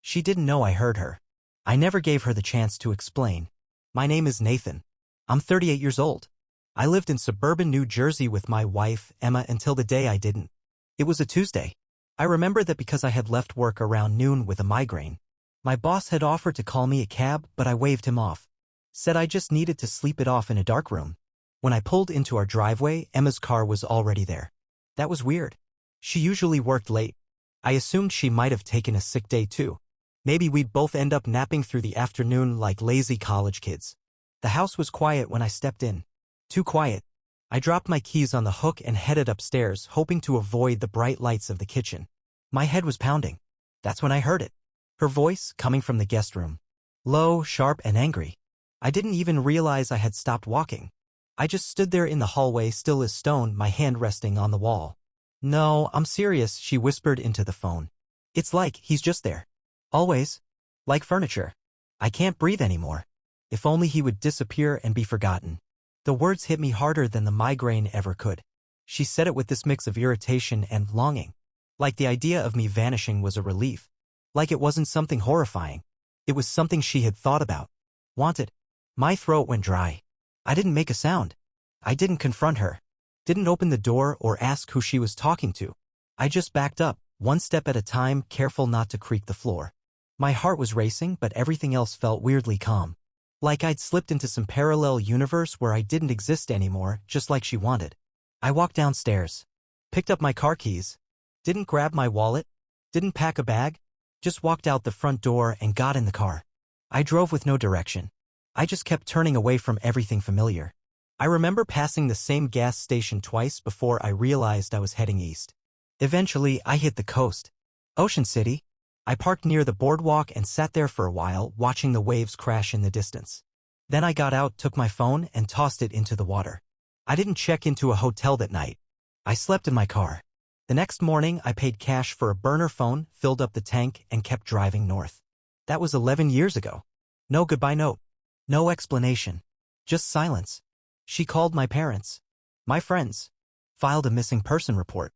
She didn't know I heard her. I never gave her the chance to explain. My name is Nathan. I'm 38 years old. I lived in suburban New Jersey with my wife, Emma, until the day I didn't. It was a Tuesday. I remember that because I had left work around noon with a migraine. My boss had offered to call me a cab, but I waved him off. Said I just needed to sleep it off in a dark room. When I pulled into our driveway, Emma's car was already there. That was weird. She usually worked late. I assumed she might have taken a sick day too. Maybe we'd both end up napping through the afternoon like lazy college kids. The house was quiet when I stepped in. Too quiet. I dropped my keys on the hook and headed upstairs, hoping to avoid the bright lights of the kitchen. My head was pounding. That's when I heard it. Her voice, coming from the guest room. Low, sharp, and angry. I didn't even realize I had stopped walking. I just stood there in the hallway, still as stone, my hand resting on the wall. No, I'm serious, she whispered into the phone. It's like he's just there. Always. Like furniture. I can't breathe anymore. If only he would disappear and be forgotten. The words hit me harder than the migraine ever could. She said it with this mix of irritation and longing. Like the idea of me vanishing was a relief. Like it wasn't something horrifying. It was something she had thought about. Wanted. My throat went dry. I didn't make a sound. I didn't confront her. Didn't open the door or ask who she was talking to. I just backed up, one step at a time, careful not to creak the floor. My heart was racing, but everything else felt weirdly calm. Like I'd slipped into some parallel universe where I didn't exist anymore, just like she wanted. I walked downstairs. Picked up my car keys. Didn't grab my wallet. Didn't pack a bag. Just walked out the front door and got in the car. I drove with no direction. I just kept turning away from everything familiar. I remember passing the same gas station twice before I realized I was heading east. Eventually, I hit the coast. Ocean City. I parked near the boardwalk and sat there for a while, watching the waves crash in the distance. Then I got out, took my phone, and tossed it into the water. I didn't check into a hotel that night. I slept in my car. The next morning, I paid cash for a burner phone, filled up the tank, and kept driving north. That was 11 years ago. No goodbye note. No explanation. Just silence. She called my parents. My friends. Filed a missing person report.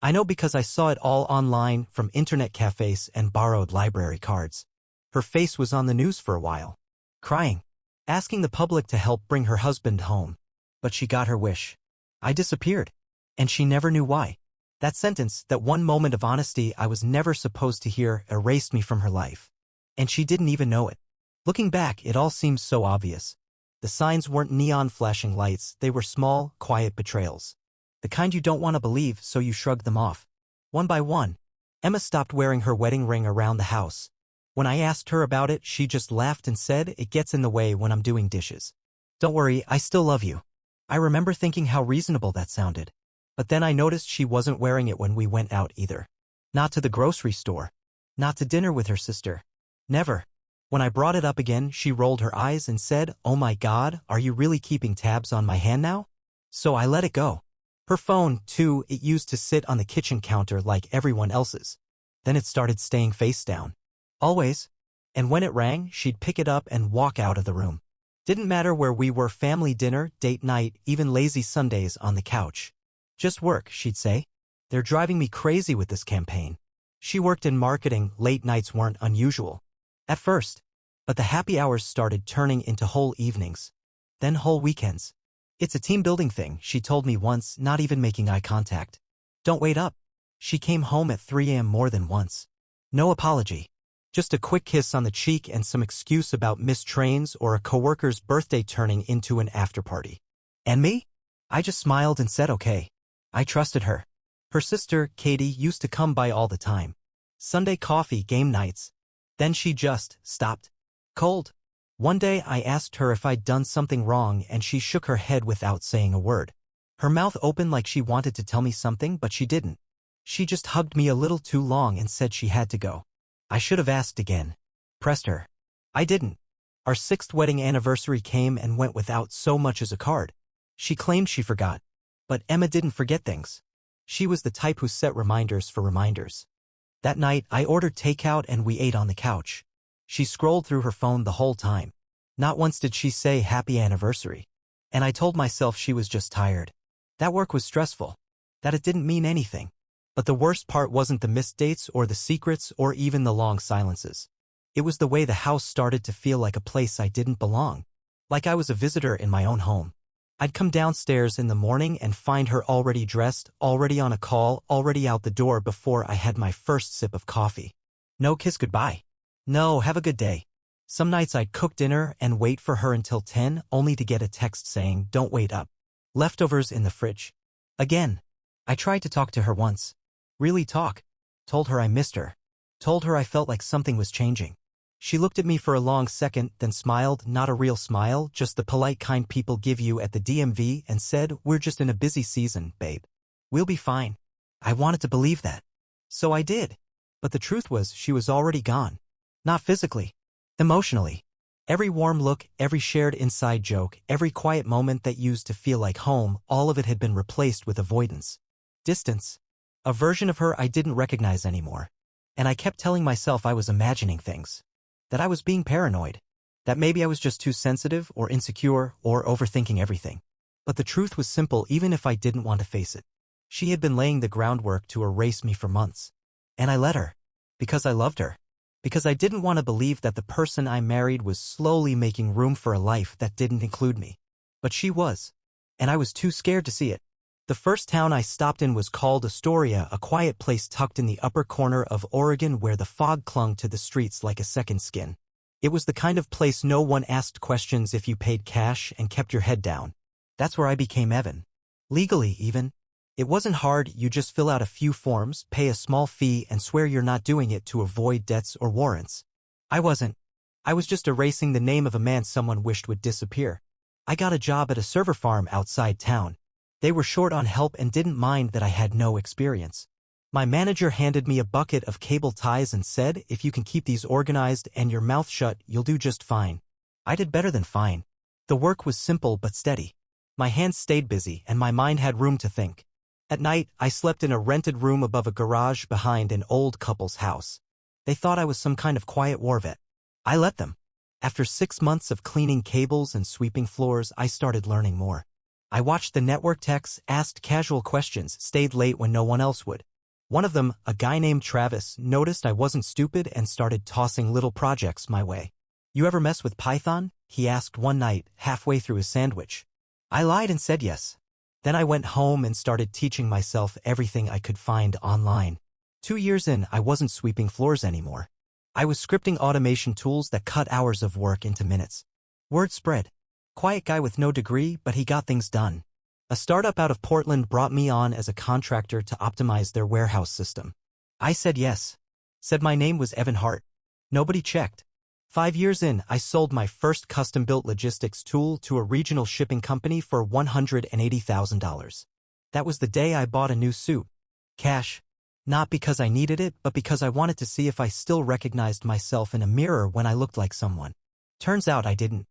I know because I saw it all online, from internet cafes and borrowed library cards. Her face was on the news for a while. Crying. Asking the public to help bring her husband home. But she got her wish. I disappeared. And she never knew why. That sentence, that one moment of honesty I was never supposed to hear, erased me from her life. And she didn't even know it. Looking back, it all seems so obvious. The signs weren't neon flashing lights, they were small, quiet betrayals. The kind you don't want to believe, so you shrug them off. One by one. Emma stopped wearing her wedding ring around the house. When I asked her about it, she just laughed and said, "It gets in the way when I'm doing dishes." Don't worry, I still love you. I remember thinking how reasonable that sounded. But then I noticed she wasn't wearing it when we went out either. Not to the grocery store. Not to dinner with her sister. Never. When I brought it up again, she rolled her eyes and said, "Oh my God, are you really keeping tabs on my hand now?" So I let it go. Her phone, too, it used to sit on the kitchen counter like everyone else's. Then it started staying face down. Always. And when it rang, she'd pick it up and walk out of the room. Didn't matter where we were, family dinner, date night, even lazy Sundays on the couch. Just work, she'd say. They're driving me crazy with this campaign. She worked in marketing, late nights weren't unusual. At first. But the happy hours started turning into whole evenings. Then whole weekends. It's a team-building thing, she told me once, not even making eye contact. Don't wait up. She came home at 3 a.m. more than once. No apology. Just a quick kiss on the cheek and some excuse about missed trains or a coworker's birthday turning into an after-party. And me? I just smiled and said okay. I trusted her. Her sister, Katie, used to come by all the time. Sunday coffee, game nights. Then she just stopped. Cold. One day I asked her if I'd done something wrong and she shook her head without saying a word. Her mouth opened like she wanted to tell me something, but she didn't. She just hugged me a little too long and said she had to go. I should have asked again. Pressed her. I didn't. Our 6th wedding anniversary came and went without so much as a card. She claimed she forgot. But Emma didn't forget things. She was the type who set reminders for reminders. That night, I ordered takeout and we ate on the couch. She scrolled through her phone the whole time. Not once did she say happy anniversary. And I told myself she was just tired. That work was stressful. That it didn't mean anything. But the worst part wasn't the missed dates or the secrets or even the long silences. It was the way the house started to feel like a place I didn't belong. Like I was a visitor in my own home. I'd come downstairs in the morning and find her already dressed, already on a call, already out the door before I had my first sip of coffee. No kiss goodbye. No, have a good day. Some nights I'd cook dinner and wait for her until 10, only to get a text saying, "Don't wait up. Leftovers in the fridge." Again. I tried to talk to her once. Really talk. Told her I missed her. Told her I felt like something was changing. She looked at me for a long second, then smiled, not a real smile, just the polite kind people give you at the DMV, and said, "We're just in a busy season, babe. We'll be fine." I wanted to believe that. So I did. But the truth was she was already gone. Not physically. Emotionally. Every warm look, every shared inside joke, every quiet moment that used to feel like home, all of it had been replaced with avoidance. Distance. A version of her I didn't recognize anymore. And I kept telling myself I was imagining things. That I was being paranoid. That maybe I was just too sensitive or insecure or overthinking everything. But the truth was simple even if I didn't want to face it. She had been laying the groundwork to erase me for months. And I let her. Because I loved her. Because I didn't want to believe that the person I married was slowly making room for a life that didn't include me. But she was. And I was too scared to see it. The first town I stopped in was called Astoria, a quiet place tucked in the upper corner of Oregon where the fog clung to the streets like a second skin. It was the kind of place no one asked questions if you paid cash and kept your head down. That's where I became Evan. Legally, even. It wasn't hard, you just fill out a few forms, pay a small fee, and swear you're not doing it to avoid debts or warrants. I wasn't. I was just erasing the name of a man someone wished would disappear. I got a job at a server farm outside town. They were short on help and didn't mind that I had no experience. My manager handed me a bucket of cable ties and said, "If you can keep these organized and your mouth shut, you'll do just fine." I did better than fine. The work was simple but steady. My hands stayed busy and my mind had room to think. At night, I slept in a rented room above a garage behind an old couple's house. They thought I was some kind of quiet war vet. I let them. After 6 months of cleaning cables and sweeping floors, I started learning more. I watched the network techs, asked casual questions, stayed late when no one else would. One of them, a guy named Travis, noticed I wasn't stupid and started tossing little projects my way. "You ever mess with Python?" he asked one night, halfway through his sandwich. I lied and said yes. Then I went home and started teaching myself everything I could find online. 2 years in, I wasn't sweeping floors anymore. I was scripting automation tools that cut hours of work into minutes. Word spread. Quiet guy with no degree, but he got things done. A startup out of Portland brought me on as a contractor to optimize their warehouse system. I said yes. Said my name was Evan Hart. Nobody checked. 5 years in, I sold my first custom-built logistics tool to a regional shipping company for $180,000. That was the day I bought a new suit. Cash. Not because I needed it, but because I wanted to see if I still recognized myself in a mirror when I looked like someone. Turns out I didn't.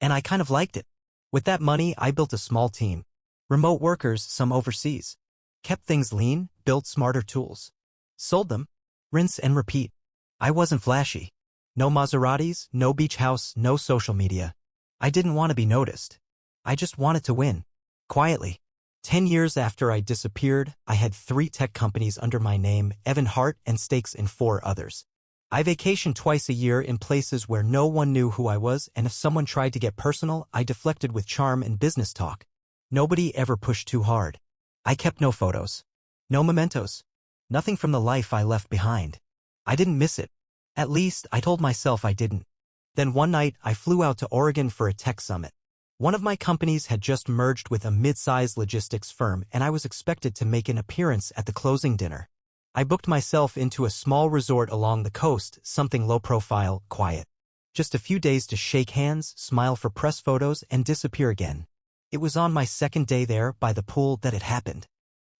And I kind of liked it. With that money, I built a small team. Remote workers, some overseas. Kept things lean, built smarter tools. Sold them. Rinse and repeat. I wasn't flashy. No Maseratis, no beach house, no social media. I didn't want to be noticed. I just wanted to win. Quietly. 10 years after I disappeared, I had 3 tech companies under my name, Evan Hart, and stakes in 4 others. I vacationed twice a year in places where no one knew who I was, and if someone tried to get personal, I deflected with charm and business talk. Nobody ever pushed too hard. I kept no photos. No mementos. Nothing from the life I left behind. I didn't miss it. At least, I told myself I didn't. Then one night, I flew out to Oregon for a tech summit. One of my companies had just merged with a mid-sized logistics firm, and I was expected to make an appearance at the closing dinner. I booked myself into a small resort along the coast, something low-profile, quiet. Just a few days to shake hands, smile for press photos, and disappear again. It was on my second day there, by the pool, that it happened.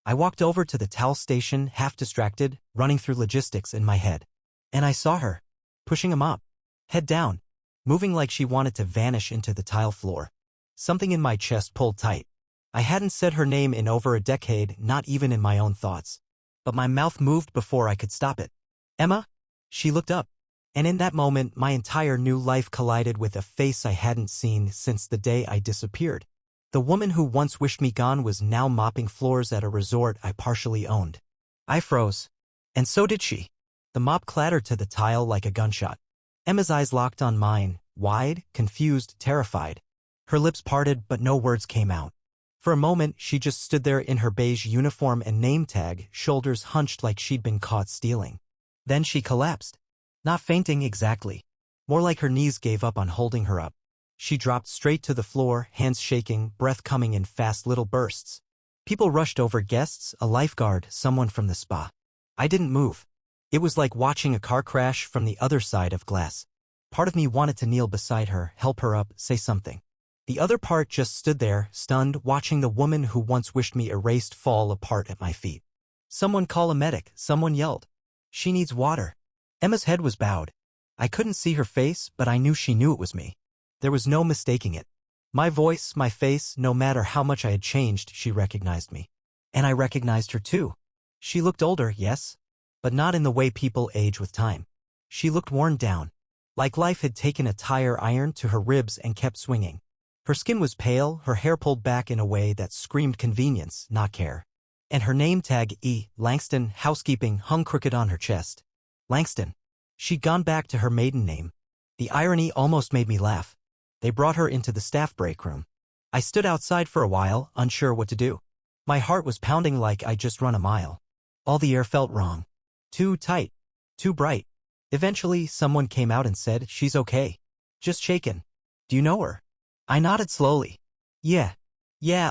I walked over to the towel station, half distracted, running through logistics in my head. And I saw her, pushing a mop, head down, moving like she wanted to vanish into the tile floor. Something in my chest pulled tight. I hadn't said her name in over a decade, not even in my own thoughts. But my mouth moved before I could stop it. "Emma?" She looked up. And in that moment, my entire new life collided with a face I hadn't seen since the day I disappeared. The woman who once wished me gone was now mopping floors at a resort I partially owned. I froze. And so did she. The mop clattered to the tile like a gunshot. Emma's eyes locked on mine, wide, confused, terrified. Her lips parted, but no words came out. For a moment, she just stood there in her beige uniform and name tag, shoulders hunched like she'd been caught stealing. Then she collapsed. Not fainting exactly. More like her knees gave up on holding her up. She dropped straight to the floor, hands shaking, breath coming in fast little bursts. People rushed over, guests, a lifeguard, someone from the spa. I didn't move. It was like watching a car crash from the other side of glass. Part of me wanted to kneel beside her, help her up, say something. The other part just stood there, stunned, watching the woman who once wished me erased fall apart at my feet. Someone call a medic, someone yelled. She needs water. Emma's head was bowed. I couldn't see her face, but I knew she knew it was me. There was no mistaking it. My voice, my face, no matter how much I had changed, she recognized me. And I recognized her too. She looked older, yes, but not in the way people age with time. She looked worn down, like life had taken a tire iron to her ribs and kept swinging. Her skin was pale, her hair pulled back in a way that screamed convenience, not care. And her name tag, E. Langston, housekeeping, hung crooked on her chest. Langston. She'd gone back to her maiden name. The irony almost made me laugh. They brought her into the staff break room. I stood outside for a while, unsure what to do. My heart was pounding like I'd just run a mile. All the air felt wrong. Too tight. Too bright. Eventually, someone came out and said, "She's okay. Just shaken. Do you know her?" I nodded slowly. Yeah,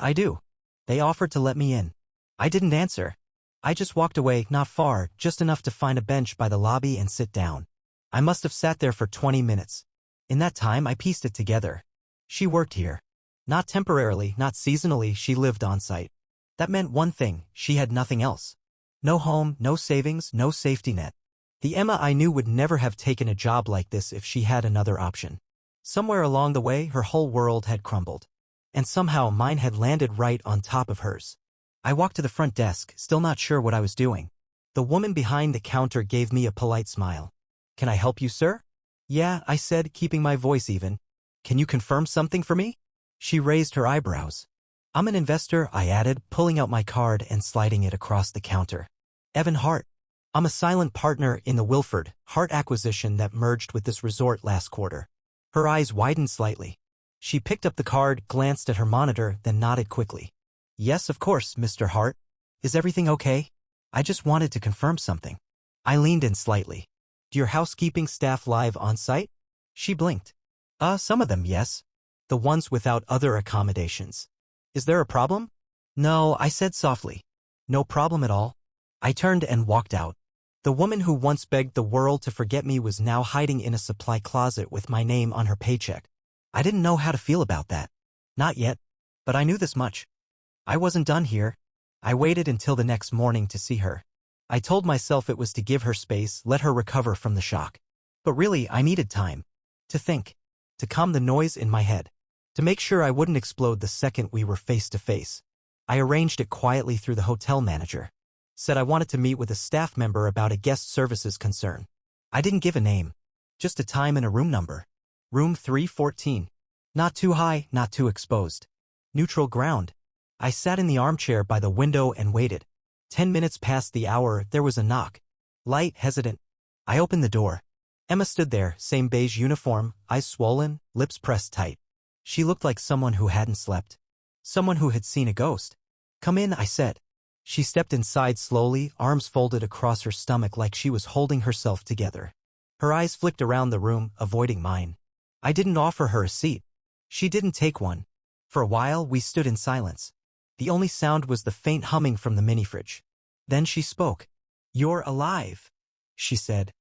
I do. They offered to let me in. I didn't answer. I just walked away, not far, just enough to find a bench by the lobby and sit down. I must have sat there for 20 minutes. In that time, I pieced it together. She worked here. Not temporarily, not seasonally, she lived on site. That meant one thing, she had nothing else. No home, no savings, no safety net. The Emma I knew would never have taken a job like this if she had another option. Somewhere along the way, her whole world had crumbled. And somehow mine had landed right on top of hers. I walked to the front desk, still not sure what I was doing. The woman behind the counter gave me a polite smile. "Can I help you, sir?" "Yeah," I said, keeping my voice even. "Can you confirm something for me?" She raised her eyebrows. "I'm an investor," I added, pulling out my card and sliding it across the counter. "Evan Hart. I'm a silent partner in the Wilford Hart acquisition that merged with this resort last quarter." Her eyes widened slightly. She picked up the card, glanced at her monitor, then nodded quickly. "Yes, of course, Mr. Hart. Is everything okay? I just wanted to confirm something." I leaned in slightly. "Do your housekeeping staff live on site?" She blinked. Some of them, yes. The ones without other accommodations." "Is there a problem?" "No," I said softly. "No problem at all." I turned and walked out. The woman who once begged the world to forget me was now hiding in a supply closet with my name on her paycheck. I didn't know how to feel about that. Not yet. But I knew this much. I wasn't done here. I waited until the next morning to see her. I told myself it was to give her space, let her recover from the shock. But really, I needed time. To think. To calm the noise in my head. To make sure I wouldn't explode the second we were face to face. I arranged it quietly through the hotel manager. Said I wanted to meet with a staff member about a guest services concern. I didn't give a name. Just a time and a room number. Room 314. Not too high, not too exposed. Neutral ground. I sat in the armchair by the window and waited. 10 minutes past the hour, there was a knock. Light, hesitant. I opened the door. Emma stood there, same beige uniform, eyes swollen, lips pressed tight. She looked like someone who hadn't slept. Someone who had seen a ghost. "Come in," I said. She stepped inside slowly, arms folded across her stomach like she was holding herself together. Her eyes flicked around the room, avoiding mine. I didn't offer her a seat. She didn't take one. For a while, we stood in silence. The only sound was the faint humming from the mini-fridge. Then she spoke. "You're alive," she said,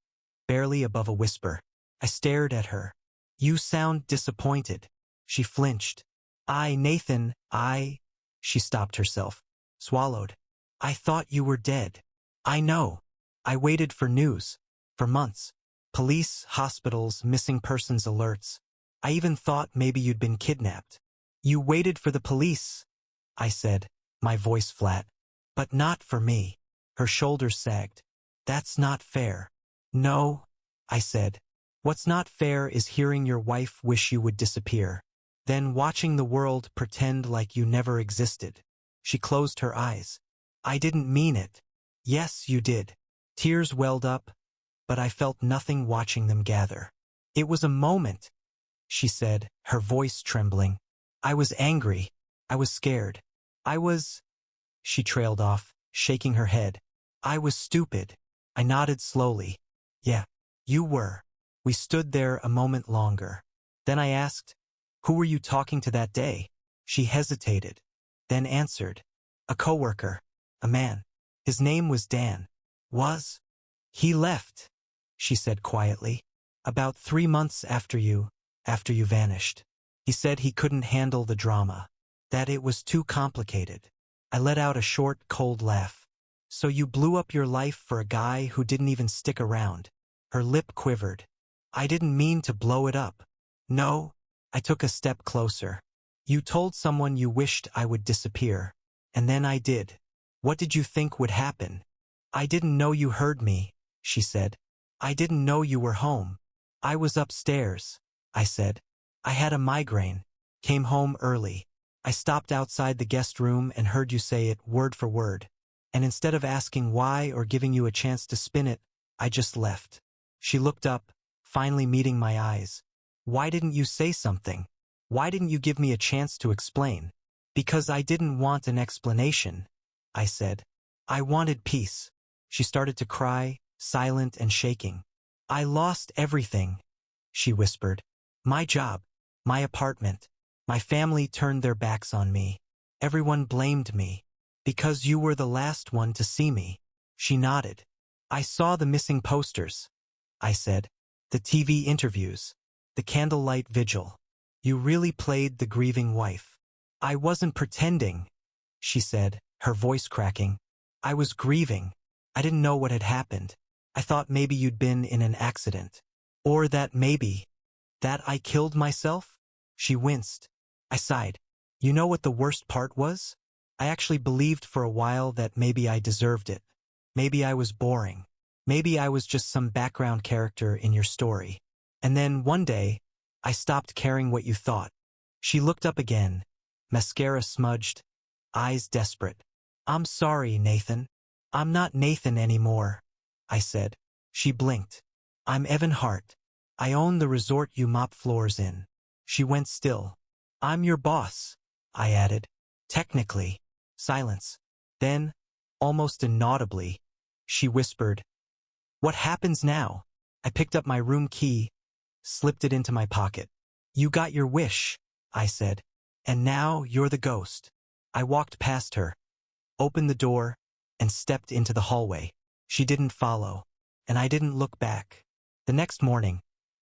barely above a whisper. I stared at her. "You sound disappointed." She flinched. Nathan, She stopped herself. Swallowed. "I thought you were dead." "I know. I waited for news. For months. Police, hospitals, missing persons alerts. I even thought maybe you'd been kidnapped." "You waited for the police," I said, my voice flat. "But not for me." Her shoulders sagged. "That's not fair." "No," I said. "What's not fair is hearing your wife wish you would disappear. Then watching the world pretend like you never existed." She closed her eyes. "I didn't mean it." "Yes, you did." Tears welled up, but I felt nothing watching them gather. It was a moment, she said, her voice trembling. I was angry. I was scared. She trailed off, shaking her head. I was stupid. I nodded slowly. Yeah, you were. We stood there a moment longer. Then I asked, who were you talking to that day? She hesitated, then answered, a coworker, a man. His name was Dan. Was? He left, she said quietly. About 3 months after you vanished. He said he couldn't handle the drama, that it was too complicated. I let out a short, cold laugh. So you blew up your life for a guy who didn't even stick around. Her lip quivered. I didn't mean to blow it up. No, I took a step closer. You told someone you wished I would disappear. And then I did. What did you think would happen? I didn't know you heard me, she said. I didn't know you were home. I was upstairs, I said. I had a migraine. Came home early. I stopped outside the guest room and heard you say it word for word. And instead of asking why or giving you a chance to spin it, I just left. She looked up, finally meeting my eyes. Why didn't you say something? Why didn't you give me a chance to explain? Because I didn't want an explanation, I said. I wanted peace. She started to cry, silent and shaking. I lost everything, she whispered. My job, my apartment. My family turned their backs on me. Everyone blamed me. Because you were the last one to see me. She nodded. I saw the missing posters, I said. The TV interviews. The candlelight vigil. You really played the grieving wife. I wasn't pretending, she said, her voice cracking. I was grieving. I didn't know what had happened. I thought maybe you'd been in an accident. Or that I killed myself? She winced. I sighed. You know what the worst part was? I actually believed for a while that maybe I deserved it. Maybe I was boring. Maybe I was just some background character in your story. And then one day, I stopped caring what you thought. She looked up again, mascara smudged, eyes desperate. I'm sorry, Nathan. I'm not Nathan anymore, I said. She blinked. I'm Evan Hart. I own the resort you mop floors in. She went still. I'm your boss, I added. Technically. Silence. Then, almost inaudibly, she whispered, what happens now? I picked up my room key, slipped it into my pocket. You got your wish, I said. And now you're the ghost. I walked past her, opened the door, and stepped into the hallway. She didn't follow, and I didn't look back. The next morning,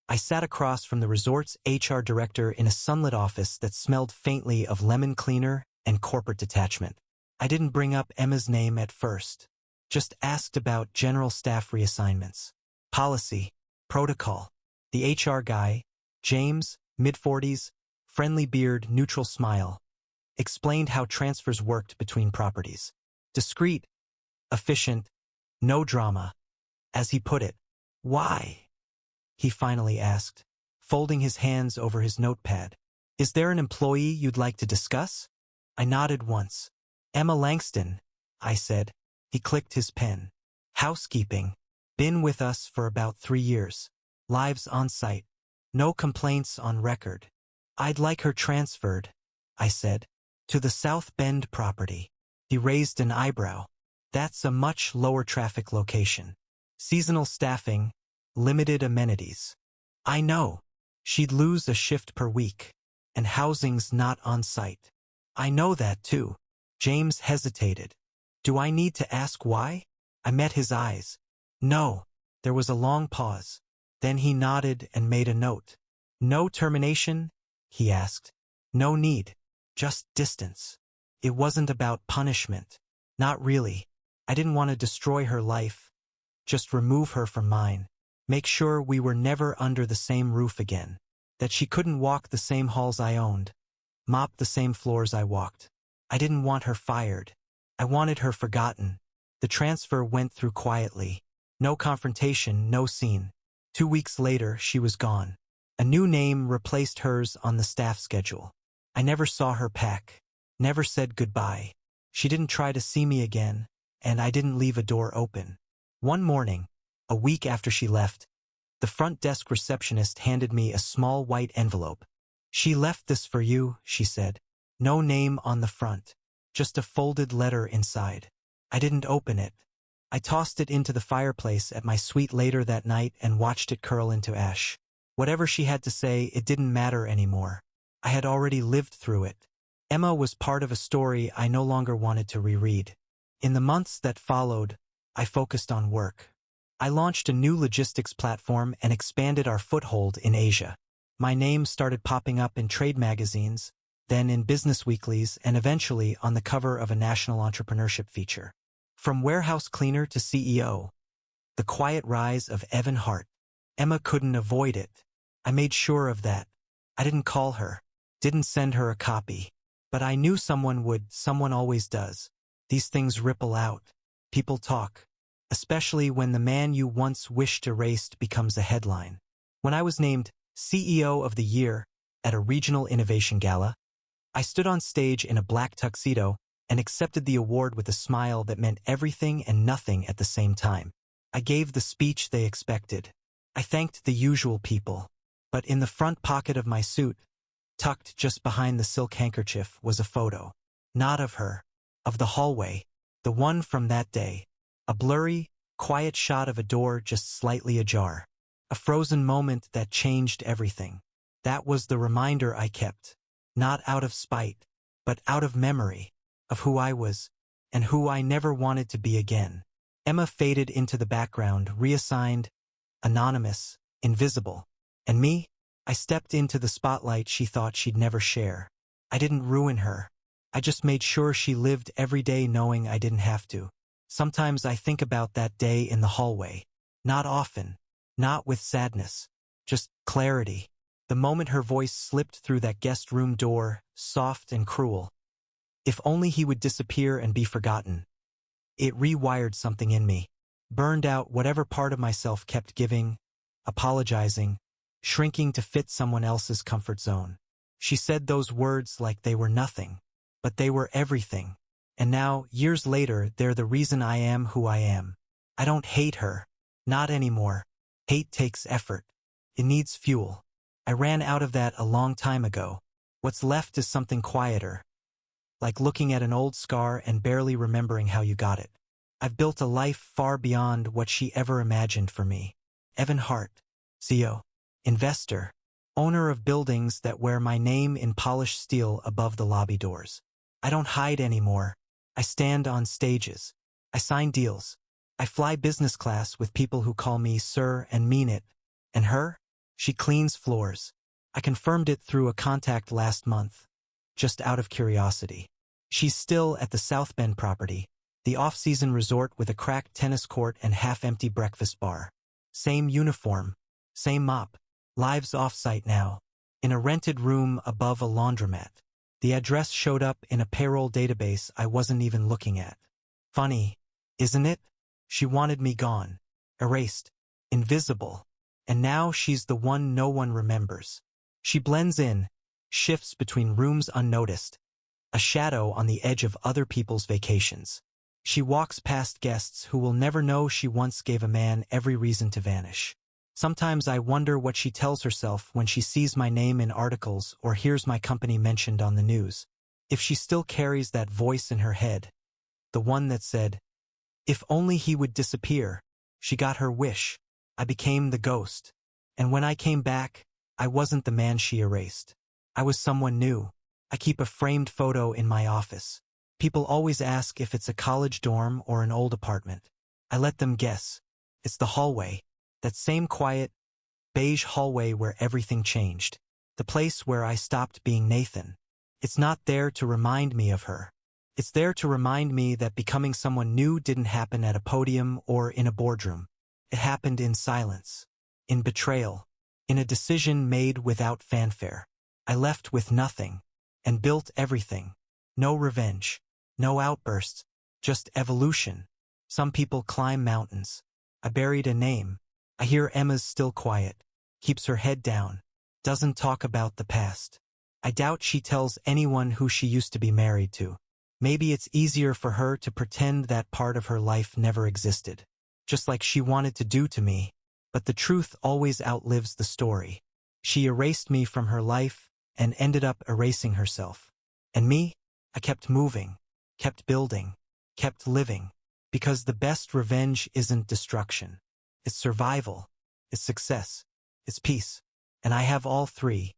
I sat across from the resort's HR director in a sunlit office that smelled faintly of lemon cleaner and corporate detachment. I didn't bring up Emma's name at first, just asked about general staff reassignments, policy, protocol. The HR guy, James, mid-40s, friendly beard, neutral smile, explained how transfers worked between properties. Discreet, efficient, no drama. As he put it, why? He finally asked, folding his hands over his notepad. Is there an employee you'd like to discuss? I nodded once. Emma Langston, I said. He clicked his pen. Housekeeping. Been with us for about 3 years. Lives on site. No complaints on record. I'd like her transferred, I said, to the South Bend property. He raised an eyebrow. That's a much lower traffic location. Seasonal staffing, limited amenities. I know. She'd lose a shift per week, and housing's not on site. I know that too. James hesitated. Do I need to ask why? I met his eyes. No. There was a long pause. Then he nodded and made a note. No termination? He asked. No need. Just distance. It wasn't about punishment. Not really. I didn't want to destroy her life. Just remove her from mine. Make sure we were never under the same roof again. That she couldn't walk the same halls I owned. Mop the same floors I walked. I didn't want her fired. I wanted her forgotten. The transfer went through quietly. No confrontation, no scene. 2 weeks later, she was gone. A new name replaced hers on the staff schedule. I never saw her pack. Never said goodbye. She didn't try to see me again, and I didn't leave a door open. One morning, a week after she left, The front desk receptionist handed me a small white envelope. "She left this for you," she said. No name on the front. Just a folded letter inside. I didn't open it. I tossed it into the fireplace at my suite later that night and watched it curl into ash. Whatever she had to say, it didn't matter anymore. I had already lived through it. Emma was part of a story I no longer wanted to reread. In the months that followed, I focused on work. I launched a new logistics platform and expanded our foothold in Asia. My name started popping up in trade magazines, then in business weeklies, and eventually on the cover of a national entrepreneurship feature. From warehouse cleaner to CEO. The quiet rise of Evan Hart. Emma couldn't avoid it. I made sure of that. I didn't call her. Didn't send her a copy. But I knew someone would, someone always does. These things ripple out. People talk. Especially when the man you once wished erased becomes a headline. When I was named CEO of the Year at a regional innovation gala, I stood on stage in a black tuxedo and accepted the award with a smile that meant everything and nothing at the same time. I gave the speech they expected. I thanked the usual people. But in the front pocket of my suit, tucked just behind the silk handkerchief, was a photo. Not of her. Of the hallway. The one from that day. A blurry, quiet shot of a door just slightly ajar. A frozen moment that changed everything. That was the reminder I kept. Not out of spite, but out of memory. Of who I was, and who I never wanted to be again. Emma faded into the background, reassigned, anonymous, invisible. And me? I stepped into the spotlight she thought she'd never share. I didn't ruin her. I just made sure she lived every day knowing I didn't have to. Sometimes I think about that day in the hallway. Not often. Not with sadness. Just clarity. The moment her voice slipped through that guest room door, soft and cruel. If only he would disappear and be forgotten. It rewired something in me. Burned out whatever part of myself kept giving, apologizing, shrinking to fit someone else's comfort zone. She said those words like they were nothing. But they were everything. And now, years later, they're the reason I am who I am. I don't hate her. Not anymore. Hate takes effort. It needs fuel. I ran out of that a long time ago. What's left is something quieter. Like looking at an old scar and barely remembering how you got it. I've built a life far beyond what she ever imagined for me. Evan Hart, CEO, investor, owner of buildings that wear my name in polished steel above the lobby doors. I don't hide anymore. I stand on stages. I sign deals. I fly business class with people who call me sir and mean it. And her? She cleans floors. I confirmed it through a contact last month. Just out of curiosity. She's still at the South Bend property, the off-season resort with a cracked tennis court and half-empty breakfast bar. Same uniform. Same mop. Lives off-site now. In a rented room above a laundromat. The address showed up in a payroll database I wasn't even looking at. Funny, isn't it? She wanted me gone. Erased. Invisible. And now she's the one no one remembers. She blends in, shifts between rooms unnoticed. A shadow on the edge of other people's vacations. She walks past guests who will never know she once gave a man every reason to vanish. Sometimes I wonder what she tells herself when she sees my name in articles or hears my company mentioned on the news. If she still carries that voice in her head. The one that said, if only he would disappear. She got her wish. I became the ghost. And when I came back, I wasn't the man she erased. I was someone new. I keep a framed photo in my office. People always ask if it's a college dorm or an old apartment. I let them guess. It's the hallway. That same quiet, beige hallway where everything changed. The place where I stopped being Nathan. It's not there to remind me of her. It's there to remind me that becoming someone new didn't happen at a podium or in a boardroom. It happened in silence. In betrayal. In a decision made without fanfare. I left with nothing. And built everything. No revenge. No outbursts. Just evolution. Some people climb mountains. I buried a name. I hear Emma's still quiet. Keeps her head down. Doesn't talk about the past. I doubt she tells anyone who she used to be married to. Maybe it's easier for her to pretend that part of her life never existed. Just like she wanted to do to me. But the truth always outlives the story. She erased me from her life and ended up erasing herself. And me? I kept moving, kept building, kept living. Because the best revenge isn't destruction. It's survival. It's success. It's peace. And I have all three.